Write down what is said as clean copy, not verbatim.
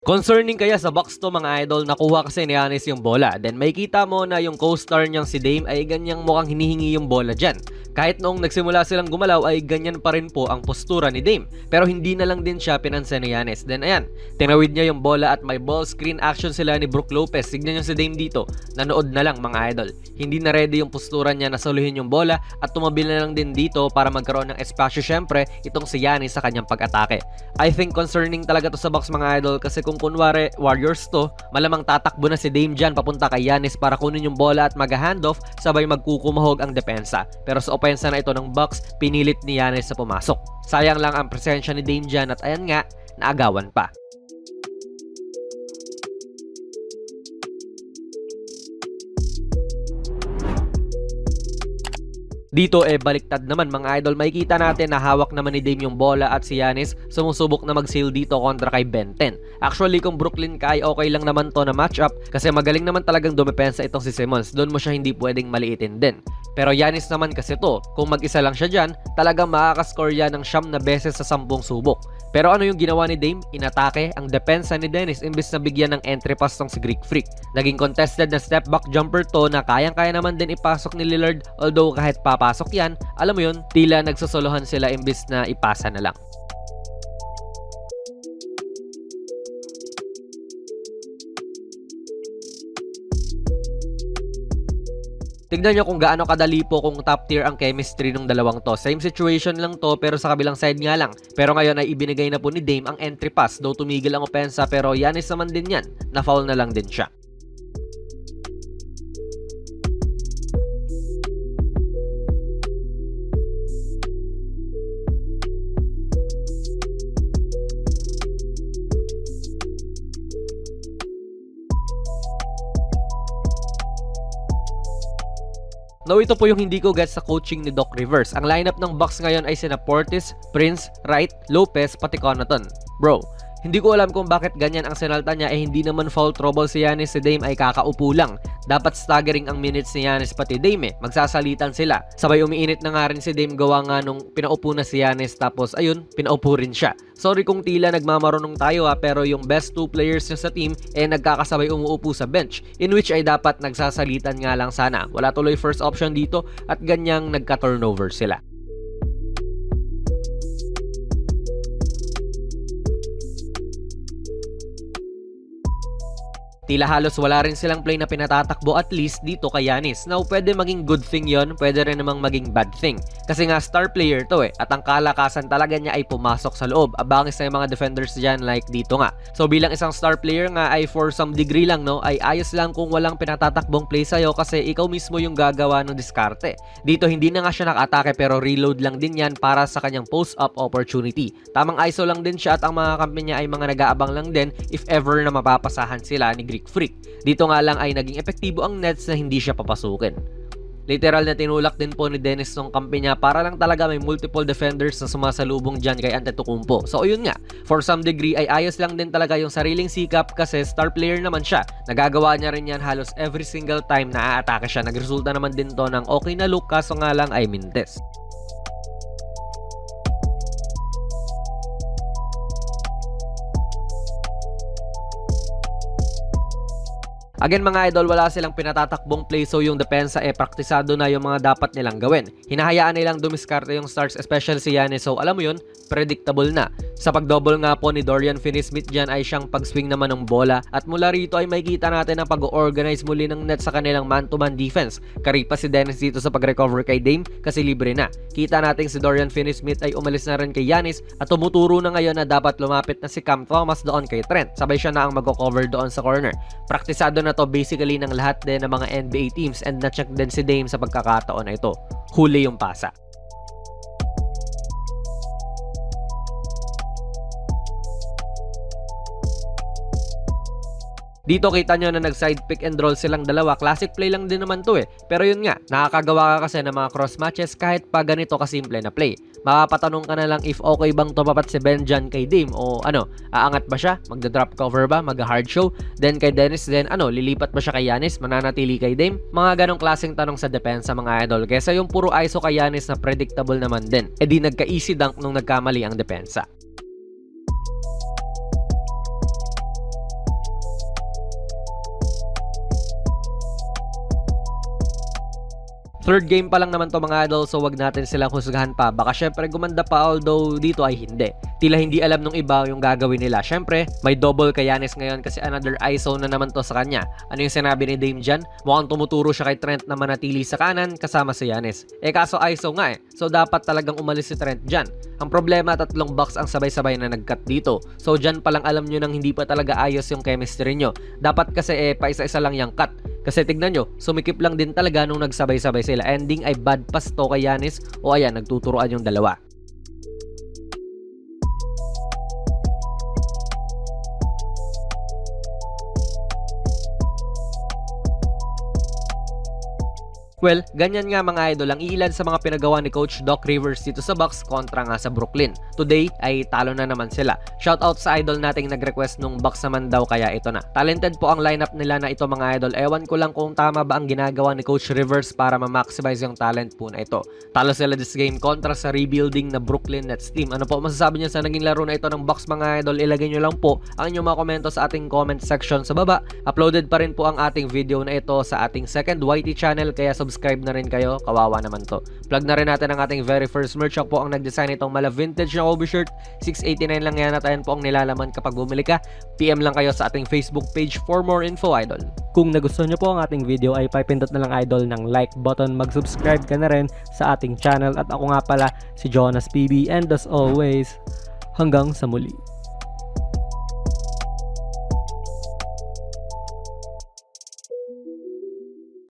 Concerning kaya sa box to mga idol, nakuha kasi ni Giannis yung bola. Then makikita mo na yung co-star niyang si Dame ay ganyang mukhang hinihingi yung bola dyan. Kahit noong nagsimula silang gumalaw ay ganyan pa rin po ang postura ni Dame. Pero hindi na lang din siya pinansin ni Giannis. Then ayan, tinawid niya yung bola at may ball screen action sila ni Brook Lopez. Tignan niyo si Dame dito, nanood na lang mga idol. Hindi na ready yung postura niya na soluhin yung bola at tumabi na lang din dito para magkaroon ng espasyo syempre itong si Giannis sa kanyang pag-atake. I think concerning talaga to sa box mga idol kasi kung kunwari Warriors to, malamang tatakbo na si Dame dyan papunta kay Giannis para kunin yung bola at mag-handoff sabay magkukumahog ang depensa. Pero sa opensa na ito ng Bucks, pinilit ni Giannis sa pumasok. Sayang lang ang presensya ni Dame dyan at ayan nga, naagawan pa. Dito baliktad naman mga idol, makikita natin na hawak naman ni Dame yung bola at si Giannis sumusubok na mag-seal dito kontra kay Ben 10. Actually kung Brooklyn ka ay okay lang naman to na matchup kasi magaling naman talagang dumepensa itong si Simmons, doon mo siya hindi pwedeng maliitin din. Pero Giannis naman kasi to, kung mag-isa lang siya dyan, talagang makakascore yan ng 9 na beses sa 10 subok. Pero ano yung ginawa ni Dame? Inatake ang depensa ni Dennis imbis na bigyan ng entry pass tong si Greek Freak. Naging contested na step back jumper to na kayang-kaya naman din ipasok ni Lillard, although kahit papasok yan, alam mo yun, tila nagsosolohan sila imbis na ipasa na lang. Tignan nyo kung gaano kadali po kung top tier ang chemistry ng dalawang to. Same situation lang to pero sa kabilang side nga lang. Pero ngayon ay ibinigay na po ni Dame ang entry pass. Though tumigil ang opensa pero Giannis naman din yan. Na-foul na lang din siya. Now ito po yung hindi ko gets sa coaching ni Doc Rivers. Ang lineup ng Bucks ngayon ay sina Portis, Prince, Wright, Lopez, pati Connaughton. Bro, hindi ko alam kung bakit ganyan ang sinalta niya hindi naman foul trouble si Giannis, si Dame ay kakaupo lang. Dapat staggering ang minutes ni Giannis pati Dame magsasalitan sila. Sabay umiinit na nga rin si Dame gawa nga nung pinaupo na si Giannis tapos ayun, pinaupo rin siya. Sorry kung tila nagmamarunong tayo pero yung best 2 players niya sa team nagkakasabay umuupo sa bench in which ay dapat nagsasalitan nga lang sana. Wala tuloy first option dito at ganyang nagka-turnover sila. Tila halos wala rin silang play na pinatatakbo at least dito kay Giannis. Now, pwede maging good thing yon, pwede rin namang maging bad thing. Kasi nga star player to at ang kalakasan talaga niya ay pumasok sa loob. Abangis na yung mga defenders dyan like dito nga. So bilang isang star player nga ay for some degree lang ay ayos lang kung walang pinatatakbong play sa'yo kasi ikaw mismo yung gagawa ng diskarte. Dito hindi na nga siya nakatake pero reload lang din yan para sa kanyang post-up opportunity. Tamang ISO lang din siya at ang mga kampi niya ay mga nag-aabang lang din if ever na mapapasahan sila ni Greek Freak. Dito nga lang ay naging epektibo ang Nets na hindi siya papasukin. Literal na tinulak din po ni Dennis ng kampi niya para lang talaga may multiple defenders na sumasalubong dyan kay Antetokounmpo. So yun nga, for some degree ay ayos lang din talaga yung sariling sikap kasi star player naman siya. Nagagawa niya rin yan halos every single time na aatake siya. Nagresulta naman din to ng okay na look kaso nga lang ay mintes. Again mga idol, wala silang pinatatakbong play so yung depensa praktisado na yung mga dapat nilang gawin. Hinahayaan nilang dumiskarte yung stars, especially si Giannis. So alam mo yun, predictable na. Sa pag-double nga po ni Dorian Finney-Smith dyan ay siyang pag-swing naman ng bola at mula rito ay makikita natin ang pag-organize muli ng Nets sa kanilang man-to-man defense. Karipa si Dennis dito sa pag-recover kay Dame kasi libre na. Kita natin si Dorian Finney-Smith ay umalis na rin kay Giannis at tumuturo na ngayon na dapat lumapit na si Cam Thomas doon kay Trent. Sabay siya na ang mag-cover doon sa corner. Praktisado na to basically ng lahat din ng mga NBA teams and na-check din si Dame sa pagkakataon na ito. Huli yung pasa. Dito kita nyo na nag-side pick and roll silang dalawa. Classic play lang din naman to Pero yun nga, nakakagawa ka kasi ng mga cross matches kahit pa ganito kasimple na play. Mapapatanong ka na lang if okay bang tumapat si Ben dyan kay Dame o aangat ba siya? Magda-drop cover ba? Mag-hard show? Then kay Dennis, then lilipat ba siya kay Giannis? Mananatili kay Dame? Mga ganong klaseng tanong sa depensa mga idol. Kesa yung puro ISO kay Giannis na predictable naman din. Di nagka-easy dunk nung nagkamali ang depensa. Third game pa lang naman to mga idol, so wag natin silang husgahan pa. Baka syempre gumanda pa, although dito ay hindi. Tila hindi alam nung iba yung gagawin nila. Syempre, may double kay Giannis ngayon kasi another ISO na naman to sa kanya. Ano yung sinabi ni Dame dyan? Mukhang tumuturo siya kay Trent na manatili sa kanan kasama si Giannis. Kaso ISO nga so dapat talagang umalis si Trent dyan. Ang problema, 3 box ang sabay-sabay na nag-cut dito. So dyan palang alam nyo nang hindi pa talaga ayos yung chemistry nyo. Dapat kasi paisa-isa lang yung cut. Kasi tignan nyo, sumikip lang din talaga nung nagsabay-sabay sila. Ending ay bad pass to kay Giannis o ayan, nagtuturoan yung dalawa. Well, ganyan nga mga idol ang ilan sa mga pinagawa ni Coach Doc Rivers dito sa Bucks kontra nga sa Brooklyn. Today ay talo na naman sila. Shoutout sa idol nating nag-request nung Bucks naman daw kaya ito na. Talented po ang lineup nila na ito mga idol. Ewan ko lang kung tama ba ang ginagawa ni Coach Rivers para ma-maximize yung talent po na ito. Talo sila this game kontra sa rebuilding na Brooklyn Nets team. Ano po masasabi niyo sa naging laro na ito ng Bucks mga idol? Ilagay nyo lang po ang inyong mga komento sa ating comment section sa baba. Uploaded pa rin po ang ating video na ito sa ating second YT channel kaya subscribe na rin kayo, kawawa naman to. Plug na rin natin ang ating very first merch. Ako po ang nag-design itong mala vintage na Kobe shirt. 689 lang yan at ayan po ang nilalaman kapag bumili ka. PM lang kayo sa ating Facebook page for more info idol. Kung nagustuhan nyo po ang ating video ay pipindot na lang idol ng like button, mag-subscribe ka na rin sa ating channel at ako nga pala si Jonas PB and as always, hanggang sa muli.